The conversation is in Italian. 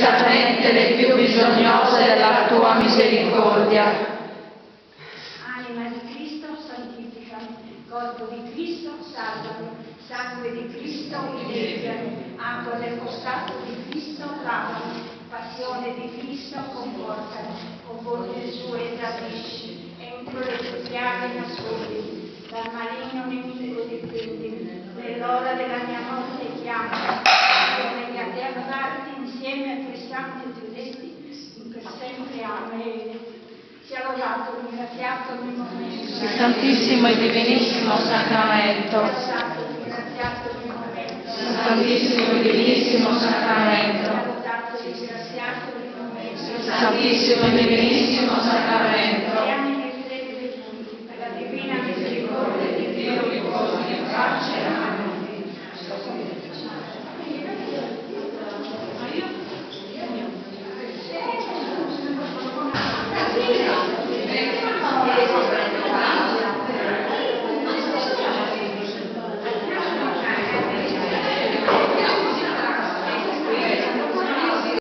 specialmente le più bisognose della tua misericordia. Anima di Cristo, santificami. Corpo di Cristo, salvami. Sangue di Cristo, inneggiami. Acqua del costato di Cristo, lavami. Passione di Cristo, confortami. Con Gesù esaurisci. Entro le tue chiavi nascondi. Dal maligno nemico difendimi. Nell'ora della mia morte chiamami. Come a te adodarti insieme ai tuoi santi e giudizi, per sempre. Amen. Sia lodato, ringraziato ogni momento. Il Santissimo e Divinissimo Sacramento. Lodato, ringraziato ogni momento. Il Santissimo e Divinissimo Sacramento. Lodato, ringraziato ogni momento. Il Santissimo e Divinissimo Sacramento. Anima e fede dei punti, per la divina misericordia di Dio, riposi in pace. Amen. Io